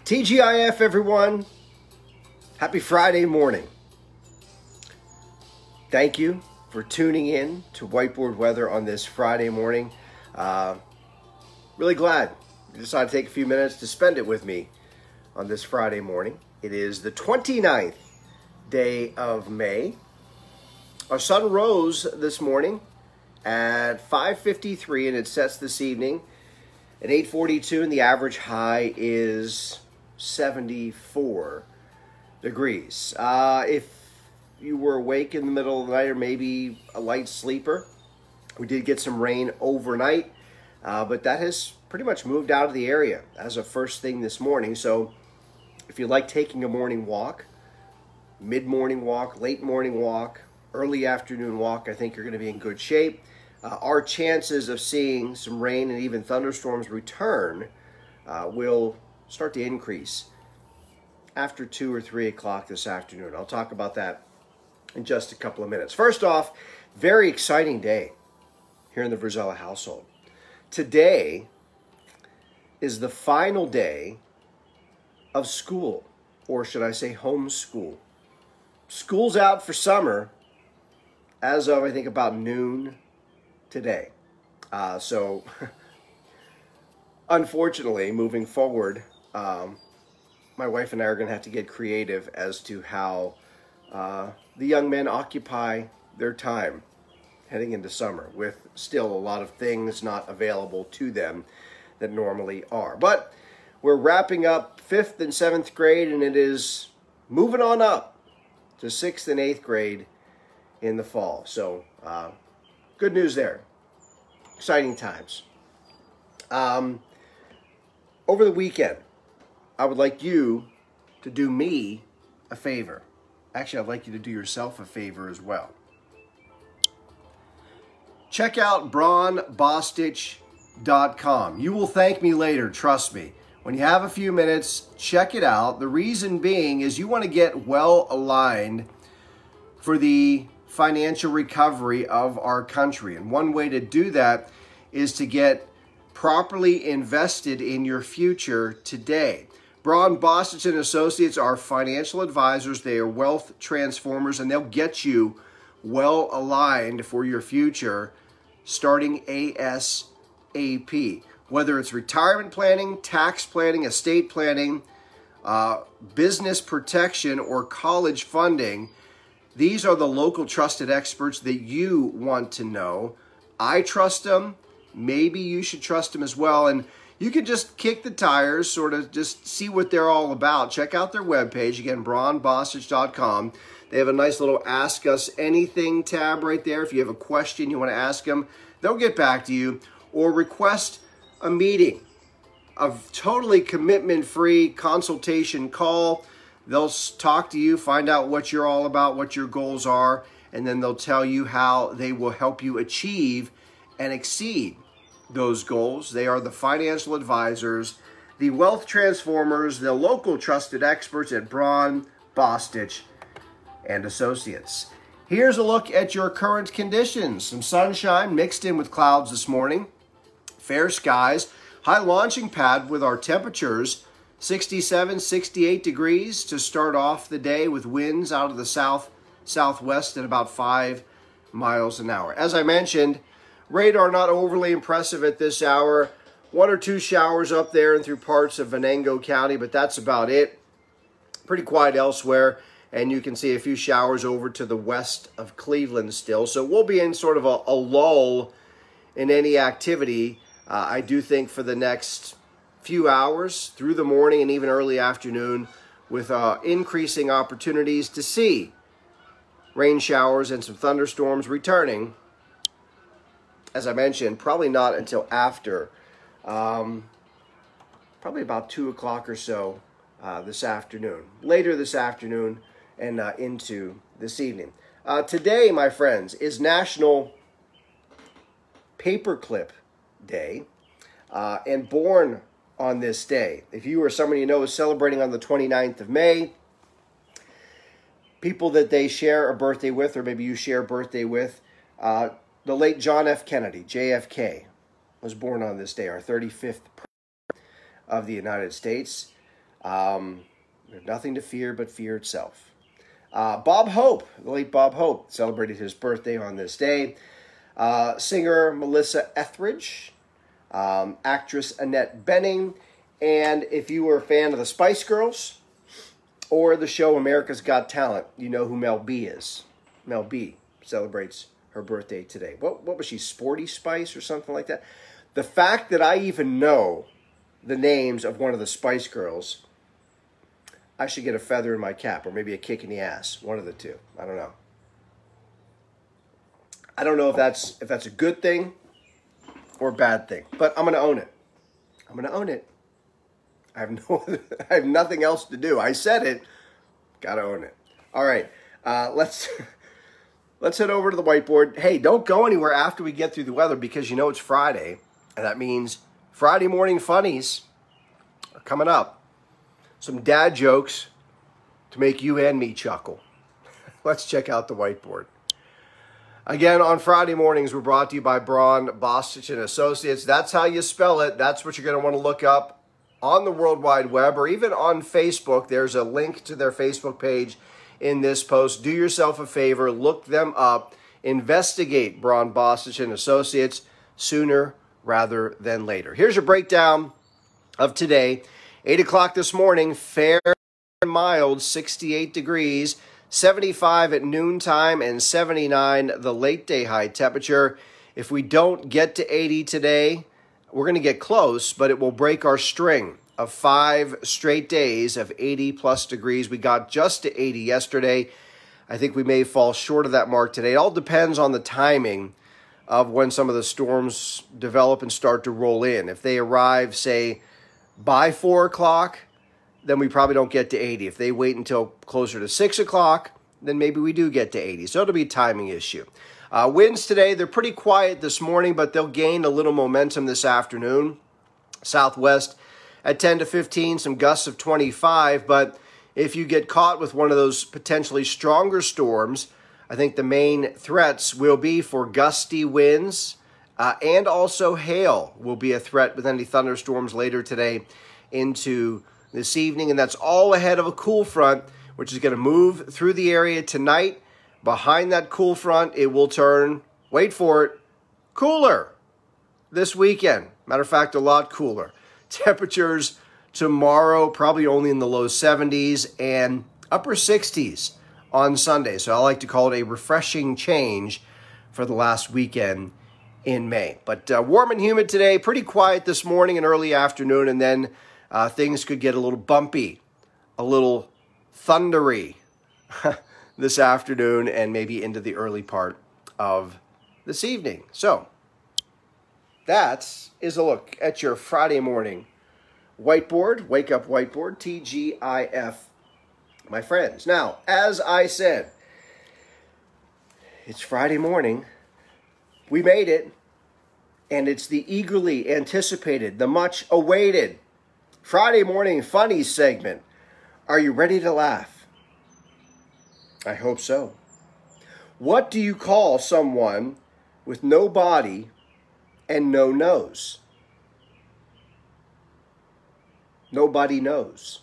TGIF, everyone. Happy Friday morning. Thank you for tuning in to Whiteboard Weather on this Friday morning. Really glad you decided to take a few minutes to spend it with me on this Friday morning. It is the 29th day of May. Our sun rose this morning at 5:53 and it sets this evening at 8:42, and the average high is 74 degrees. If you were awake in the middle of the night or maybe a light sleeper, we did get some rain overnight, but that has pretty much moved out of the area as of first thing this morning. So if you like taking a morning walk, mid-morning walk, late morning walk, early afternoon walk, I think you're going to be in good shape. Our chances of seeing some rain and even thunderstorms return will start to increase after 2 or 3 o'clock this afternoon. I'll talk about that in just a couple of minutes. First off, very exciting day here in the Verzella household. Today is the final day of school, or should I say homeschool. School's out for summer as of, I think, about noon today. So unfortunately, moving forward, my wife and I are going to have to get creative as to how the young men occupy their time heading into summer, with still a lot of things not available to them that normally are. But we're wrapping up 5th and 7th grade, and it is moving on up to 6th and 8th grade in the fall. So good news there. Exciting times. Over the weekend, I would like you to do me a favor. Actually, I'd like you to do yourself a favor as well. Check out braunbostich.com. You will thank me later, trust me. When you have a few minutes, check it out. The reason being is you want to get well aligned for the financial recovery of our country. And one way to do that is to get properly invested in your future today. Braun, Bostich & Associates are financial advisors. They are wealth transformers, and they'll get you well aligned for your future starting ASAP. Whether it's retirement planning, tax planning, estate planning, business protection, or college funding, these are the local trusted experts that you want to know. I trust them. Maybe you should trust them as well. And you can just kick the tires, sort of just see what they're all about. Check out their webpage, again, braunbostich.com. They have a nice little Ask Us Anything tab right there. If you have a question you want to ask them, they'll get back to you. Or request a meeting, a totally commitment-free consultation call. They'll talk to you, find out what you're all about, what your goals are, and then they'll tell you how they will help you achieve and exceed those goals. They are the financial advisors, the wealth transformers, the local trusted experts at Braun, Bostich & Associates. Here's a look at your current conditions. Some sunshine mixed in with clouds this morning. Fair skies. High launching pad with our temperatures. 67, 68 degrees to start off the day, with winds out of the southwest at about 5 miles an hour. As I mentioned, radar not overly impressive at this hour. 1 or 2 showers up there and through parts of Venango County, but that's about it. Pretty quiet elsewhere, and you can see a few showers over to the west of Cleveland still. So we'll be in sort of a lull in any activity, I do think, for the next few hours through the morning and even early afternoon, with increasing opportunities to see rain showers and some thunderstorms returning. As I mentioned, probably not until after, probably about 2 o'clock or so this afternoon. Later this afternoon and into this evening. Today, my friends, is National Paperclip Day. And born on this day, if you or someone you know is celebrating on the 29th of May, people that they share a birthday with, or maybe you share a birthday with, the late John F. Kennedy, JFK, was born on this day, our 35th president of the United States. There's nothing to fear but fear itself. Bob Hope, the late Bob Hope, celebrated his birthday on this day. Singer Melissa Etheridge, actress Annette Bening, and if you were a fan of the Spice Girls or the show America's Got Talent, you know who Mel B is. Mel B celebrates her birthday today. What was she, Sporty Spice or something like that? The fact that I even know the names of one of the Spice Girls, I should get a feather in my cap or maybe a kick in the ass. One of the two. I don't know. I don't know if that's a good thing or a bad thing, but I'm going to own it. I'm going to own it. I have nothing else to do. I said it. Got to own it. All right. Let's head over to the whiteboard. Hey, don't go anywhere after we get through the weather because you know it's Friday, and that means Friday morning funnies are coming up. Some dad jokes to make you and me chuckle. Let's check out the whiteboard. Again, on Friday mornings, we're brought to you by Braun, Bostitch & Associates. That's how you spell it. That's what you're going to want to look up on the World Wide Web or even on Facebook. There's a link to their Facebook page in this post. Do yourself a favor. Look them up. Investigate Braun, Bostitch & Associates sooner rather than later. Here's your breakdown of today. 8 o'clock this morning, fair and mild, 68 degrees. 75 at noontime and 79 the late day high temperature. If we don't get to 80 today, we're going to get close, but it will break our string of 5 straight days of 80 plus degrees. We got just to 80 yesterday. I think we may fall short of that mark today. It all depends on the timing of when some of the storms develop and start to roll in. If they arrive, say, by 4 o'clock, then we probably don't get to 80. If they wait until closer to 6 o'clock, then maybe we do get to 80. So it'll be a timing issue. Winds today, they're pretty quiet this morning, but they'll gain a little momentum this afternoon. Southwest at 10 to 15, some gusts of 25. But if you get caught with one of those potentially stronger storms, I think the main threats will be for gusty winds and also hail will be a threat with any thunderstorms later today into this evening, and that's all ahead of a cool front, which is going to move through the area tonight. Behind that cool front, it will turn, wait for it, cooler this weekend. Matter of fact, a lot cooler. Temperatures tomorrow probably only in the low 70s and upper 60s on Sunday. So I like to call it a refreshing change for the last weekend in May. But warm and humid today, pretty quiet this morning and early afternoon, and then things could get a little bumpy, a little thundery this afternoon and maybe into the early part of this evening. So that is a look at your Friday morning whiteboard, Wake Up Whiteboard, TGIF, my friends. Now, as I said, it's Friday morning. We made it, and it's the eagerly anticipated, the much awaited Friday morning funny segment. Are you ready to laugh? I hope so. What do you call someone with no body and no nose? Nobody knows.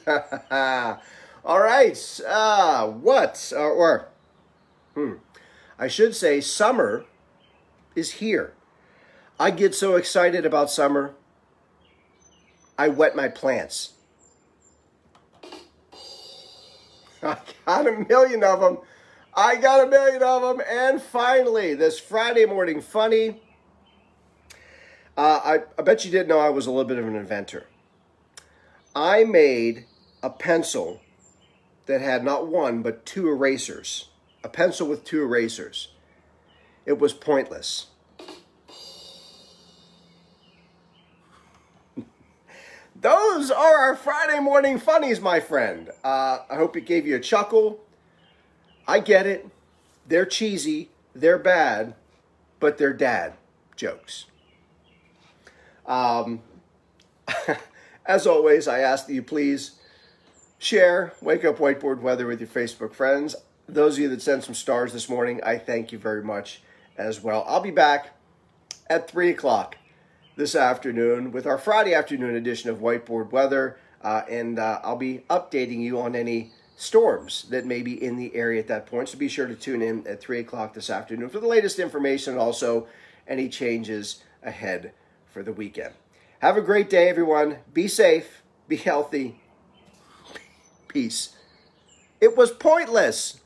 All right. I should say summer is here. I get so excited about summer, I wet my plants. I got a million of them. And finally, this Friday morning funny. I bet you didn't know I was a little bit of an inventor. I made a pencil that had not one, but 2 erasers. A pencil with 2 erasers. It was pointless. Those are our Friday morning funnies, my friend. I hope it gave you a chuckle. I get it. They're cheesy. They're bad. But they're dad jokes. As always, I ask that you please share Wake Up Whiteboard Weather with your Facebook friends. Those of you that sent some stars this morning, I thank you very much as well. I'll be back at 3 o'clock this afternoon with our Friday afternoon edition of Whiteboard Weather, and I'll be updating you on any storms that may be in the area at that point. So be sure to tune in at 3 o'clock this afternoon for the latest information and also any changes ahead for the weekend. Have a great day, everyone. Be safe. Be healthy. Peace. It was pointless.